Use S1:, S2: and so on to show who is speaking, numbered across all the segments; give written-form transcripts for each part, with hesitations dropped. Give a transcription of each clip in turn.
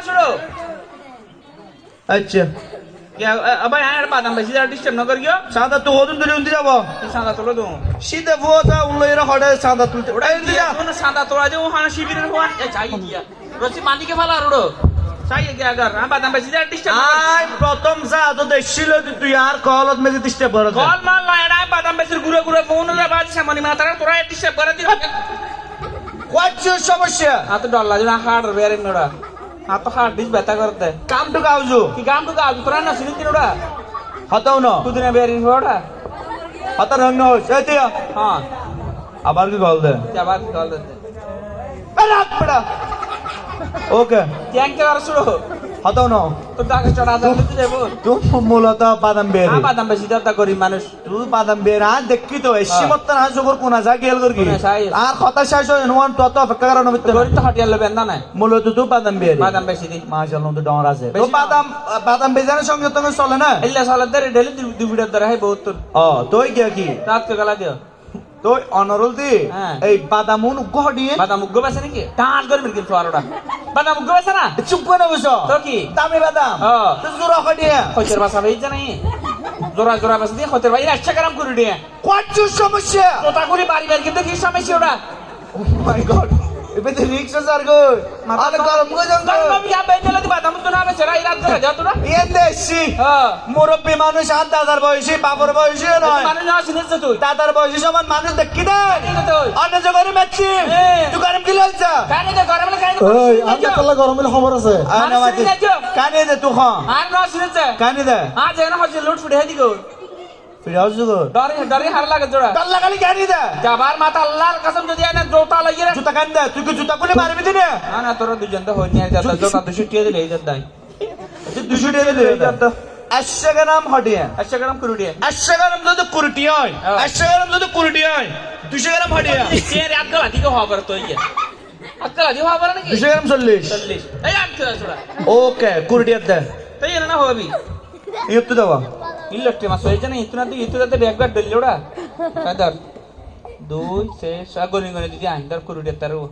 S1: শুনো
S2: আচ্ছা
S1: ভাই হ্যাঁ বাদাম বেশি ডিস্টার্ব না করিও
S2: সাদা তো ওদিন তুলে উন্দি যাবো
S1: সাদা তোলো তো
S2: সিধে ফুয়া উল্লো এরা হঠাৎ সাদা তুলতে ওটা উন্দি যা
S1: সাদা তোলা যে ওখানে শিবিরের হওয়ান চাই দিয়া রসি মালিকে ফেলা আর উড়ো চাই গিয়ে আগার বাদাম বেশি ডিস্টার্ব
S2: আই প্রথম সা তো দেখছিল তুই আর কলত মেজে ডিস্টার্ব করে
S1: কল মাল নয় না বাদাম বেশির ঘুরে ঘুরে ফোন বাজ সামনে মাথার তোরা ডিস্টার্ব করে দিল
S2: কোয়াচ্ছ সমস্যা
S1: হাতে ডর লাগে না হাড় বেরে নোড়া হাত হাড় দিস ব্যথা করতে
S2: কাম টু কাউজু
S1: কি গাম তো গাম তোরা না শুনি তিনোড়া
S2: হতাও না
S1: দুদিনে বেরিয়ে ওটা
S2: হতার রং না হইছে এই তুই
S1: হ্যাঁ
S2: আবার কি কল দে
S1: আবার কল দিতে
S2: রাখ পড়া ওকে
S1: ট্যাঙ্ক কে আর শুরু
S2: হতাও না
S1: তো টাকা চড়া দাও দিতে যাবো
S2: তুই মূলত বাদাম বের
S1: বাদাম বেশি দাও তা গরিব মানুষ
S2: তুই বাদাম বের আর দেখি তো এসি মত না জবর কোনা যা গেল কর কি
S1: কোনা যাই।
S2: আর কথা শেষ হয় নোয়ান তত অপেক্ষা করানো মিত্র
S1: গরিব তো হাটিয়ালে বেন্দা নাই
S2: মূলত তুই বাদাম বের
S1: বাদাম বেশি দি
S2: মাশাআল্লাহ তো ডর আছে তো
S1: বেশি না।
S2: বাদাম বেজানের সঙ্গে তো চলে না
S1: এল্লা সালাদ ধরে ডেলি দুই ভিডিও ধরে হয় বহুত তোর
S2: ও তুই কি কি
S1: রাত কে গলা দিও
S2: তুই অনরুল দি
S1: হ্যাঁ।
S2: এই বাদামুন উগ্গ দিয়ে
S1: বাদাম মুগ্গ বেছে নাকি টান করে মিল কিন্তু আরোটা বাদাম মুগ্গ বেছে না
S2: চুপ করে বসো
S1: তো কি
S2: দামি বাদাম
S1: হ্যাঁ।
S2: তুই জোরা দিয়ে
S1: খৈতের বাসা বেই জানাই জোরা জোরা বেছে দিয়ে খৈতের বাই রাস্তা কারাম করে দিয়ে
S2: কোয়াচ্ছ সমস্যা
S1: তোতা করে বাড়ি বের কিন্তু কি সমস্যা ওটা
S2: ও মাই গড এবে তো রিক্সা স্যার গো আরে গরম গো জঙ্গ
S1: আমি যা বেইলে দি বাদাম তো না বেছে রাই রাত ধরে যা তোরা
S2: এন দেশি
S1: হ্যাঁ
S2: মুরব্বী মানুষ আর দাদার বয়সী বাবার বয়সী নয়
S1: মানুষ না শুনেছ তুই
S2: দাদার বয়সী সমান মানুষ দেখি দেয়
S1: ঠিক আছে তুই
S2: অন্য জগরে মেচ্ছি
S1: হ্যাঁ।
S2: তুই গরম কি লাগছে
S1: কানে দে গরম লাগে কানে
S3: ওই আমি তাহলে গরমের খবর আছে
S2: আরে মাতি কানে দে তুই খান
S1: আর না শুনেছে
S2: কানে দে
S1: আজ এনে হচ্ছে লুট ফুটে হেদি গো
S2: ফিরাও জগো
S1: ডরে ডরে হার লাগে জোড়া
S2: কাল্লা খালি কানে দে
S1: যাবার মাথা আল্লাহর কসম যদি এনে জোতা লাগিয়ে
S2: জুতা কান দে তুই কি জুতা কোলে মারবি দিনে
S1: না না তোরা দুজন তো হই নিয়ে যাতা জোতা দুশো টিয়ে দিলে এই যাতাই
S2: 200 টাকা দিলে 80 গ্রাম হটিয়া
S1: 100 গ্রাম করে দিয়ে
S2: 80 গ্রাম যদি কুরটি হয় 80 গ্রাম যদি কুরটি হয় 200 গ্রাম হটিয়া
S1: তের আটকালা দিকে হওয়া করে তো ইয়ে আটকালা দিয়ে হওয়া করে নাকি
S2: 200 গ্রাম 40
S1: 40 এই আটকালা জোড়া
S2: ওকে কুরটি দে
S1: তাই না হবি
S2: ইয়ত্তু দাও
S1: ইলেকট্রিক মাস হয়ে জানি ইতুনা তুই ইতুনাতে ব্যাগবার দিলি ওটা কাদার 2 6 গনি গনি দিদি আন্দার করে দিয়ে তারও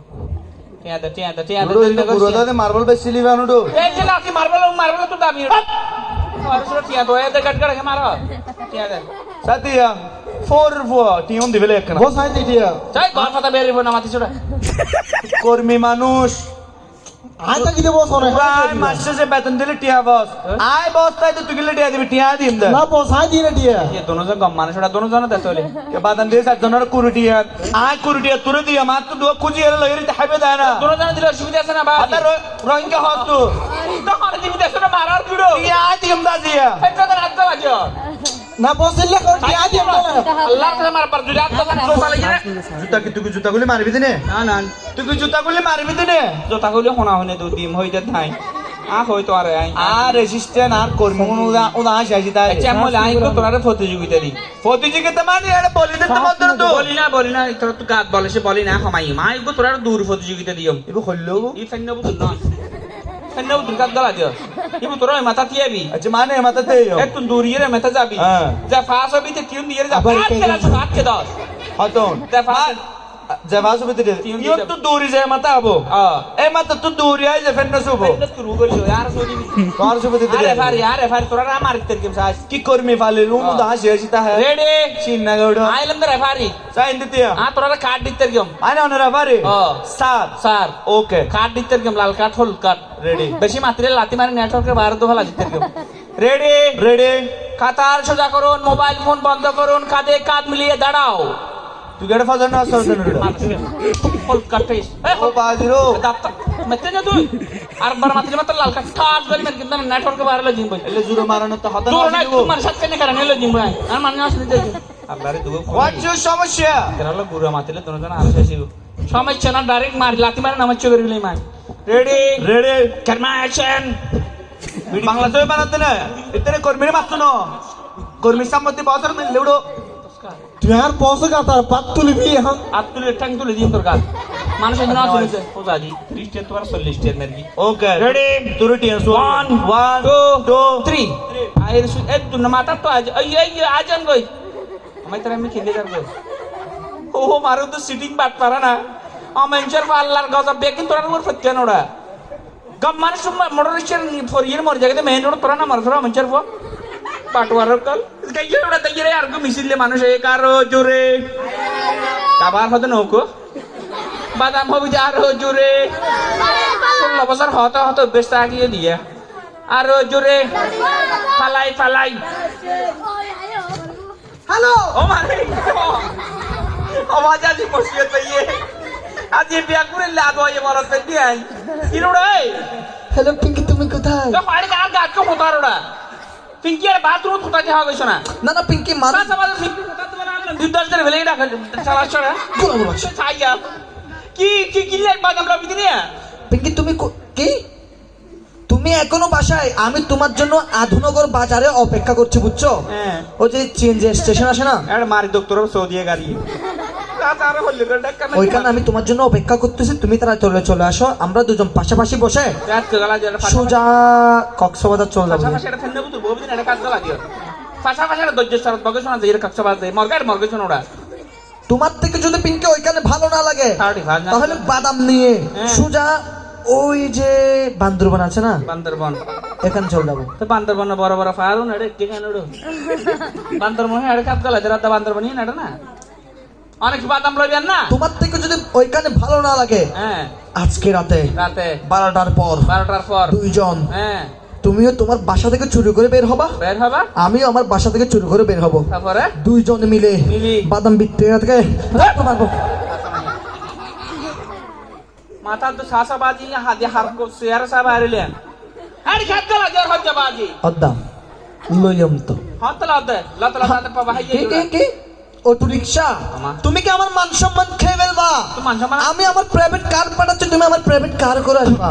S2: পুরোটাতে মার্বেল বেশিলি বানুডো
S1: এই যে লাকি মারবল তো দাবি আর সর টিয়া তো এতে কাট কাট মারো টিয়া দে
S2: সাতিয়া 4 টিউন দিবেলে একখানা
S3: বস আই দিয়া
S1: চাই ঘর কথা বেরিব না মাতি ছোড়া
S2: কর্মী মানুষ
S3: আই তাকি দেব সরে
S2: প্রায় মাসে যে বেতন দিলে টিয়া বস আয় বস তাই তো তুই গেলে টিয়া দিবি টিয়া দিম দে
S3: না বস আই দিয়ে দিয়া
S1: ये दोनों से गम माने छोड़ा दोनों जन दे तोले
S2: কে বাদান দিয়ে সাত জনের কুরুটিয়া আয় কুরুটিয়া তুরে দিয়া মাত্র দুয়া খুঁজি এর লইরি হাইবে দেয় না
S1: दोनों जन दिले सुविधा আছে না বা
S2: আতা রঙকে হতু
S1: তো হরে দিবি দেছ না মারার ভিড়ো
S2: টিয়া দিম দা দিয়া
S1: এটা তো রাত লাগিও
S3: না বস ইল্লে কর দিয়া দিয়া
S1: আল্লাহ কে মার পর দুই রাত তো জোতা লাগি রে
S2: জুতা কি তুই জুতা গুলি মারবি দিনে
S1: না না
S2: তুই কি জুতা গুলি মারবি দিনে
S1: জোতা কইলে হোনা হনে দু দিম হইতে থাই আ হই তো আরে আই
S2: আর রেজিস্ট্যান্ট আর কর্মী উদা উদা আসি তাই
S1: আচ্ছা মলে আই তো তোরারে প্রতিযোগিতা দি
S2: প্রতিযোগিতা মানে এটা বলি দিতে মধ্যে তো
S1: বলি না তোর তো গাত বলে সে বলি না হমাই মাই গো তোরারে দূর প্রতিযোগিতা দিও
S2: এগো হইলো
S1: ই ফেন্না বুঝ না ফেন্না বুঝ গাত গলা দিও ইবু তোরা মাথা তিয়াবি
S2: আচ্ছা মানে মাথাতে
S1: একটু দূরিয়ে মেথা যাবি
S2: হ্যাঁ।
S1: যা ফাস হবি তে টিউন দিয়ে যা
S3: আবার
S1: আটকে রাখ আটকে দাও
S2: হতন
S1: তে ফাস
S2: যে ভাসু ভিতরে ইয়ো তো দূরি যায় মাথা আবো এ মাথা তো দূরি আই যে ফেন্না সুবো
S1: ফেন্না শুরু করিও यार সোদি
S2: কার সুবো দিতে
S1: আরে ফারি তোরা না মারিত কে সাজ
S2: কি কর্মী ফালে রুম দা আসি আসি তা হ্যাঁ
S1: রেডি
S2: চিন্না গড়
S1: আইলাম দে রেফারি
S2: সাইন দিতে
S1: আ তোরা কার্ড দিতে গেম
S2: আইনা ওনারা বারে সাত
S1: স্যার
S2: ওকে
S1: কার্ড দিতে গেম লাল কার্ড হল কার্ড
S2: রেডি
S1: বেশি মাত্রে লাতি মারি নেটওয়ার্কের বাইরে তো ভালো দিতে গেম রেডি
S2: রেডি
S1: কাতার সোজা করুন মোবাইল ফোন বন্ধ করুন কাঁধে কাঁধ মিলিয়ে দাঁড়াও
S2: তুই গড় ফাজার না সরজন রে
S1: হল কার্ড ফেস
S2: ও বাজিরো
S1: দাপ্তর মেতে না তুই আর বার মাত্রে মাত্র লাল কার্ড কাট করে মেন কিন্তু নেটওয়ার্কের বাইরে জিম বই
S2: এলে জুরো মারানো তো হতা
S1: তোর না
S2: না
S1: তোমার সাথে কেন কারণে এলো জিম বই আর মানে আসলে দেখি আল্লাহরে দুগো
S2: হোয়াটস ইউর সমস্যা
S1: কেরালা গুরু মাতিলে তোর জন আর শেষি সমস্যা না ডাইরেক্ট মার লাতি মার নামাজ চোখ গেলি মার রেডি
S2: রেডি
S1: ক্যামেরা অ্যাকশন
S2: বাংলাদেশে বানাতে না ইতনে কর্মী মারছো না কর্মী সম্মতি বছর মিললে উড়ো
S3: তুই আর বস গাতার পাত তুলবি এখন
S1: আর তুলে ঠ্যাং তুলে দিন তোর কাজ মানুষের জন্য আসলে পোজা দি 30 টের তোমার 40 টের মেরগি
S2: ওকে
S1: রেডি
S2: তুরটি
S1: 1 2 3 আইর এ তুই না মাতা তো আজ এই আজান গই আমি তোরা আমি খেলে যাব ও মারো তো সিটিং বাট পারা না আমেঞ্চার আল্লাহর গজব বেকিন তোরা উপর ফত্যা নোড়া Gamman semua motor rickshaw for year more jaga main road pernah marah mencari po. Patuar kal. Kayak udah tanya ya, aku misalnya manusia karo jure. Kabar hotu noko. Badam hobi jaro jure. Sulla pasar hotu besta lagi dia. Aro jure. Falai.
S3: Hello
S1: Oh mari. Oh wajah di posisi tu ye. Aje biar kurang lihat wajah malas dia. Kira udah.
S3: Hello Pinki তুমি কোথায়
S1: Kau hari kan agak kau motor udah. Pinky ada bathroom tu tak jaga isona.
S3: না না পিঙ্কি মানুষ
S1: Masa masa pinky tu mana? Duduk dari beli dah salah cara.
S3: বলো বলো
S1: Saya. Ki lihat badam lagi ni ya.
S3: Pinki তুমি কি তুমি এখনো বাসায় আমি তোমার জন্য আধুনগর বাজারে অপেক্ষা করছি বুঝছো
S1: হ্যাঁ।
S3: ওই যে চেঞ্জ স্টেশন আছে না
S1: Ada mari dokter Saudi গাড়ি। Cara হলে ডাক্তার না।
S3: ওইখানে আমি তোমার জন্য অপেক্ষা করতেছি তুমি তারা চলে আসো আমরা দুজন পাশাপাশি বসে
S1: রাত গলা জল
S3: সোজা কক্সবাজার চলে যাবো
S1: পাশাপাশি এটা ফেন্না বুঝু বহুদিন এটা কাজ গলা দিও। পাশাপাশি এটা দজ্জ সারত বগে শোনা যায় কক্সবাজার মর্গে শোনা ওটা।
S3: তোমার থেকে যদি পিঙ্কি ওইখানে ভালো না লাগে
S1: 35 না।
S3: তাহলে বাদাম নিয়ে
S1: হ্যাঁ।
S3: সোজা ওই যে বান্দরবান আছে না
S1: বান্দরবন।
S3: এখানে চলে যাবো
S1: তো বান্দরবন বড় বড় ফারু নড়ে কেখানে নড়ো। বান্দরবন এটা কাজ গলা রাত বান্দরবন না এটা না। অনেক বাদাম লইবেন না।
S3: তোমার থেকে যদি ওইখানে ভালো না লাগে
S1: হ্যাঁ।
S3: আজকে রাতে
S1: রাতে
S3: 12টার পর
S1: 12টার পর
S3: দুইজন
S1: হ্যাঁ
S3: তুমিও তোমার বাসা থেকে চুরি করে বের হবা
S1: বের হবা
S3: আমিও আমার বাসা থেকে চুরি করে বের হব
S1: তারপরে
S3: দুইজন মিলে বাদাম বিক্রি থেকে মারবো
S1: মাথা তো সাসা বাজি হাতে হার কো শেয়ার সাবা আরিলে আরে খাত গলা জর হজ্জা বাজি
S3: অদ্দাম লইম তো
S1: হাত লাদে লতলা হাতে পা ভাই
S3: কি অটো রিকশা তুমি কি আমার মান সম্মান খেয়ে ফেলবা
S1: তো মান সম্মান
S3: আমি আমার প্রাইভেট কার পাঠাচ্ছি তুমি আমার প্রাইভেট কার করে আসবা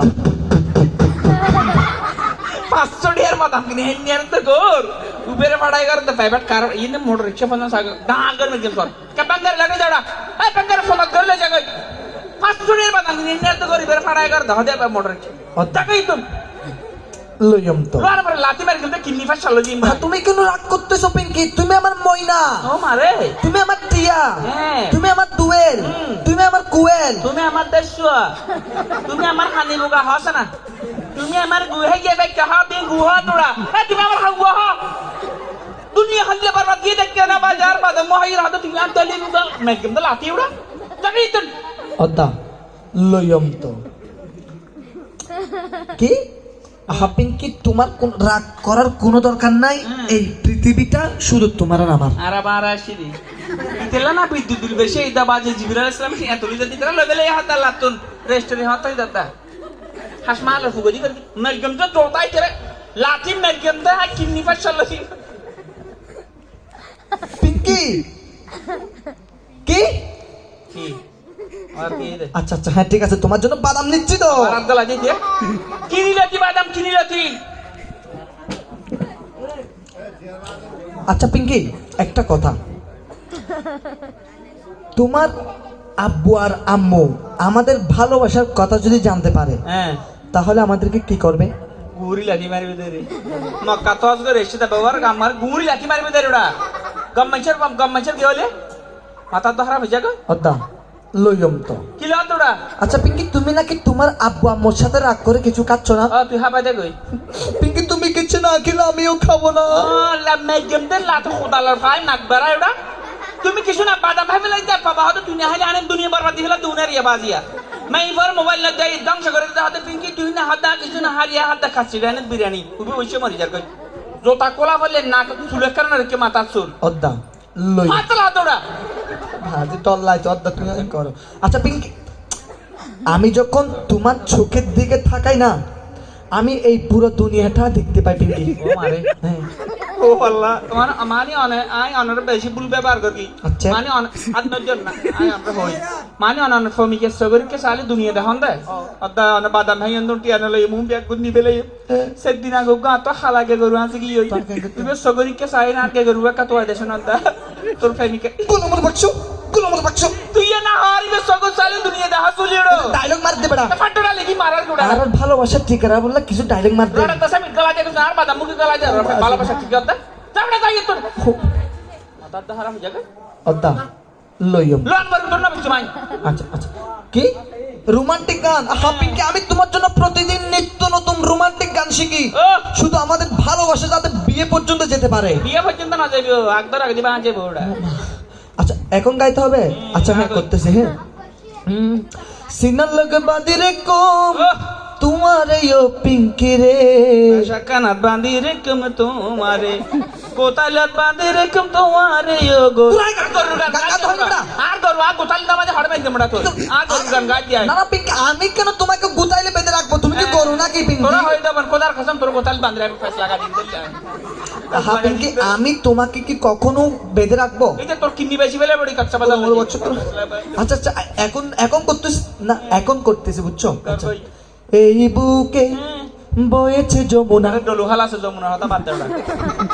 S1: 500 ডিয়ার বাদাম কিনে হেনিয়ার তো গোর উবেরে পড়াই কর তো প্রাইভেট কার ইনে মোটর রিকশা ফোন সাগ ডাঙ্গার মে গেম কর কে বাঙ্গার লাগে যাড়া এই বাঙ্গার ফোন করে ले जागा 500 ডিয়ার বাদাম কিনে হেনিয়ার তো গোর উবেরে পড়াই কর দাও দে মোটর রিকশা তাকাই তো
S3: লইম তো
S1: লোয়ার পরে লাতি মার কিন্তু কিন্নি ফাস চালো জিম
S3: তুমি কেন রাগ করতেছো পিঙ্কি তুমি আমার ময়না
S1: ও মারে
S3: তুমি আমার টিয়া
S1: হ্যাঁ
S3: তুমি আমার দুয়েল তুমি আমার কুয়েল
S1: তুমি আমার দেশুয়া তুমি আমার হানি বুগা হস না তুমি আমার গুহে গিয়ে দেখতে হবে গুহা তোরা তুমি আমার হাগুয়া হ দুনিয়া হল্লে বরবাদ দিয়ে দেখতে না বাজার বাদে মহাইর হাতে তুমি আর দলি বুগা মেগম দল আতি উড়া জানি তো
S3: অদ্দা লইম তো কি পিঙ্কি তোমার রাগ করার কোনো দরকার নাই এই পৃথিবীটা শুধু তোমার আর আমার
S1: আরা বারা শিরি ইতেলা না বিদ্যুৎ দিল বেশি ইদা বাজে জিবরাল ইসলাম কি এত লিজা দিতরা লেভেলে হাতা লাতুন রেস্টুরেন্ট হাতাই দাদা হাসমাল ফুগদি কর মেগম তো তোতাই করে লাতি মেগম দা কিন্নি ফাশাল্লাহ
S3: পিঙ্কি কি
S1: কি আর কি দে
S3: আচ্ছা আচ্ছা হ্যাঁ ঠিক আছে তোমার জন্য বাদাম নিচ্ছি তো
S1: বাদাম গলা দিতে কিনি লাতি বাদাম কিনি লাতি
S3: আচ্ছা পিঙ্কি একটা কথা তোমার আব্বু আর আম্মু আমাদের ভালোবাসার কথা যদি জানতে পারে
S1: হ্যাঁ
S3: তাহলে আমাদেরকে কি করবে
S1: গুরি লাঠি মারবে দে রে মক্কা তো আজকে রেশিদা ব্যবহার আমার গুরি লাঠি মারবে দে রেডা গম্মাইছর কি হলে মাথা তো খারাপ হয়ে যাবে
S3: অদ্দা লইম তো
S1: কি লো তোরা
S3: আচ্ছা পিঙ্কি তুমি নাকি তোমার আব্বু আম্মুর সাথে রাগ করে কিছু খাচ্ছ না
S1: তুই হাবা দে কই
S3: পিঙ্কি তুমি কিছু না খেলে আমিও খাবো না
S1: লা মেগম দে লাত খোদালার ফাই নাক বারা এডা তুমি কিছু না বাদাম ভাবে লাই দা বাবা হতো দুনিয়া হালে আনে দুনিয়া বরবাদ হলা দুনিয়ার ইয়া বাজিয়া মাই ফর মোবাইল না যাই ধ্বংস করে দে হাতে পিঙ্কি তুই না হাদা কিছু না হারিয়া হাদা খাচ্ছি রানে বিরিয়ানি খুবই ওইসে মরি যার কই জোতা কোলা বললে নাক চুলে কারণে রেখে মাথা চুল
S3: অদ্দা লই
S1: মাতলা তোরা
S3: ভাজি টল্লাই তো অদ্দা তুমি করো আচ্ছা পিঙ্কি আমি যখন তোমার চোখের দিকে থাকাই না আমি এই পুরো দুনিয়াটা দেখতে পাই পিঙ্কি
S1: ও মারে
S3: হ্যাঁ
S1: ও আল্লাহ তোমার মানি অনে আই অনর বেশি ভুল ব্যবহার করি
S3: আচ্ছা।
S1: মানি অন আদনর জন্য আই আমরা হই মানি অন ফমিকে সগরিকে সালি দুনিয়া দেখন দে অদা অন বাদাম হাই অন টিয়ানো লই মুম ব্যাগ গুনি বেলে সেদিন আগো গা তো খালাগে গরু আছে কি হই তুমি সগরিকে সাই না কে গরু কা তো আদেশ না দা তোর ফমিকে
S3: গুলো মত বাক্স
S1: তুই না হারিবে সগর সালি দুনিয়া দেখা চলিড়ো
S3: ডায়লগ মার দে বেটা
S1: ফাটরা লাগি মারার গোড়া
S3: আর ভালোবাসা ঠিকারা বললা কিছু ডায়লগ মার দে
S1: গোড়া তো সামি গলা দেখো আর বাদাম মুখে গলা যা ভালোবাসা ঠিক আছে তারপরে যাই তোর মাথা তো খারাপ হয়ে যাবে
S3: অদ্দা লইম
S1: লোন বড় তোর না বুঝছো মাই
S3: আচ্ছা আচ্ছা কি রোমান্টিক গান হ্যাঁ পিঙ্কি আমি তোমার জন্য প্রতিদিন নিত্য নতুন রোমান্টিক গান শিখি
S1: ও
S3: শুধু আমাদের ভালোবাসা যাতে বিয়ে পর্যন্ত যেতে পারে
S1: বিয়ে পর্যন্ত না যাইবো আগদর আগে দিবা যাইবো ওটা
S3: আচ্ছা এখন গাইতে হবে আচ্ছা হ্যাঁ করতেছি হ্যাঁ সিনার লগে বাঁধি রে কম তোমারে ও পিঙ্কি রে
S1: কানাত বাঁধি রেখম তোমারে কোতালত বাঁধি রেখম তোমারে ও গো আর গরু আর গোতাল দাম আছে হড়বে তোমরা তো আর গরু গান গাই দিয়া
S3: না না পিঙ্কি আমি কেন তোমাকে গুতাইলে বেঁধে রাখবো তুমি কি করো নাকি পিঙ্কি
S1: তোরা হই দাও কোদার কসম তোর গোতাল বাঁধরে আমি ফেস লাগা দিন দিলে
S3: হ্যাঁ পিঙ্কি আমি তোমাকে কি কখনো বেঁধে রাখবো
S1: এই যে তোর কিডনি বেশি বেলে বড়ি কাচ্চা বাজার
S3: আচ্ছা আচ্ছা এখন এখন করতেছি না এখন করতেছি বুঝছো আচ্ছা এই বুকে বয়েছে যমুনা
S1: ডলুহাল আছে যমুনা হতা বাদ দেওয়া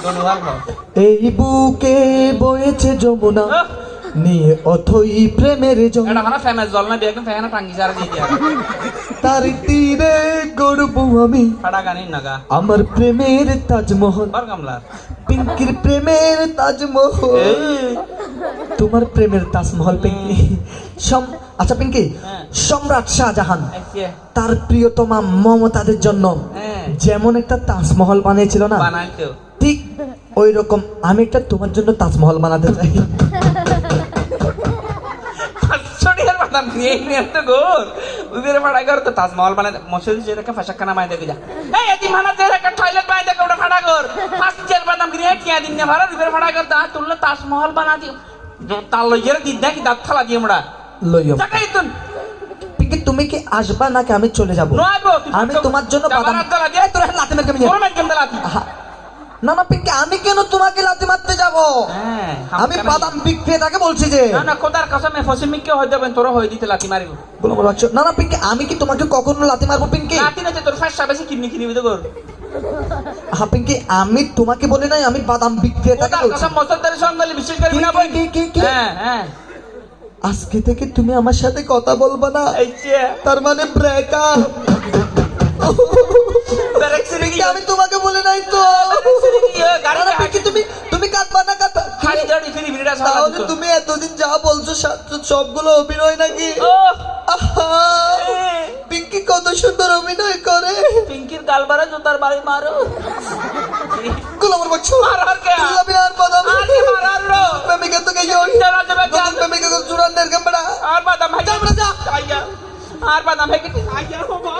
S1: ডলুহাল খাও
S3: এই বুকে বয়েছে যমুনা নিয়ে অথই প্রেমের
S1: এটা
S3: যমুনা
S1: মানে ফেমাস জল না দিয়ে একদম ফেহানা টাঙ্গি সারা দিয়ে দিয়া
S3: তার তীরে গড়বো আমি
S1: ফাড়া গানি নাগা
S3: আমার প্রেমের তাজমহল
S1: বার কামলার
S3: পিঙ্কির প্রেমের তাজমহল তোমার প্রেমের তাজমহল পিঙ্কি আচ্ছা পিঙ্কি
S1: হ্যাঁ।
S3: সম্রাট শাহজাহান
S1: আচ্ছা
S3: তার প্রিয়তমা মমতাদের জন্য
S1: হ্যাঁ
S3: যেমন একটা তাজমহল বানিয়েছিল না
S1: বানাইতো
S3: ঠিক ওই রকম আমি একটা তোমার জন্য তাজমহল বানাতে চাই
S1: ছড়িয়ার বাদাম নিয়ে নিয়ে তো গোর উদের ফাড়া কর তো তাজমহল বানাই মসজিদ যে রেখে ফাশাখানা মাই দেখে যা এই এতি মানা যে রেখে টয়লেট বানাই দেখে ওটা ফাড়া কর ফার্স্ট চেয়ার বাদাম নিয়ে কিয়া দিন না ভাড়া উদের ফাড়া কর তা তুললে তাজমহল বানা দিও তাল লইয়ের দিন দেখি দাঁত থালা দিয়ে মোড়া
S3: লইও
S1: চাকাই তুন
S3: পিঙ্কি তুমি কি আসবা নাকি আমি চলে যাব
S1: নয়বো
S3: আমি তোমার জন্য বাদাম এই তোর হাতে লাথি মেরে
S1: তোর মেন কেমন লাতি
S3: না না পিঙ্কি আমি কেন তোমাকে লাথি মারতে যাব
S1: হ্যাঁ
S3: আমি বাদাম বিক্রেতাকে বলছি যে
S1: না না কোদার কসমে ফসিমিক কে হই দেবেন তোর হই দিতে লাতি মারিব
S3: বলো বলো আচ্ছা, না না পিঙ্কি আমি কি তোমাকে কখনো লাথি মারবো পিঙ্কি
S1: লাতি না তোর ফাঁসা বেশি কিডনি কিনিবি তো গোর
S3: হ্যাঁ পিঙ্কি আমি তোমাকে বলি নাই আমি বাদাম বিক্রেতাকে
S1: কোদার
S3: বলছি
S1: কসম মসজিদের সঙ্গে বিশেষ করে
S3: কি,
S1: বিনা
S3: কি, কি, কি, কি?
S1: হ্যাঁ হ্যাঁ
S3: আজকে থেকে তুমি আমার সাথে কথা বলবা না
S1: এই যে
S3: তার মানে ব্রেকআপ
S1: ব্রেক সিরি কি
S3: আমি তোমাকে বলি নাই তো
S1: গাড়ি
S3: না, না, পিঙ্কি তুমি তুমি কাঁদবা না কাঁদবা
S1: খালি গাড়ি ফিরি ফিরিটা
S3: তাহলে
S1: সারা
S3: তুমি এতদিন যা বলছো সবগুলো অভিনয় নাকি
S1: ও
S3: আহা, পিঙ্কি কত সুন্দর অভিনয় করে
S1: পিঙ্কির গালবারে জুতার বাড়ি মারো
S3: গোলামের বাচ্চা
S1: মার আর কে
S3: গোলামি আর বাদাম
S1: আর কি মারার রো
S3: প্রেমিকা তো গেছে ওই
S1: চলা যাবে
S3: নতুন প্রেমিকা কো চুরান্নের কামড়া
S1: আর বাদাম ভাই
S3: যাবড়া যা
S1: আইয়া আর বাদাম ভাই কি আইয়া বাবা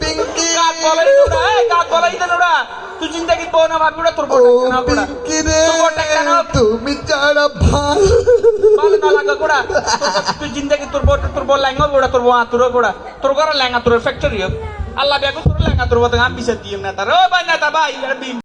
S3: পিঙ্কি
S1: কাট বলাই তোরা এই কাট বলাই তোরা তুই জিন্দেগি বউ না ভাবি ওটা তোর
S3: ও
S1: বড় না কোড়া
S3: পিঙ্কি রে
S1: তোর বড় কেন
S3: তুমি ছাড়া ভালো
S1: ভালো না লাগা কোড়া তুই জিন্দেগি তোর বড় ল্যাঙ্গা ওটা তোর বউ আতুর কোড়া তোর ঘরে ল্যাঙ্গা তোর ফ্যাক্টরি আল্লাহ বেগো তোর ল্যাঙ্গা তোর বড় আমি বিচার দিম না তার ও ভাই না তা ভাই আর বিন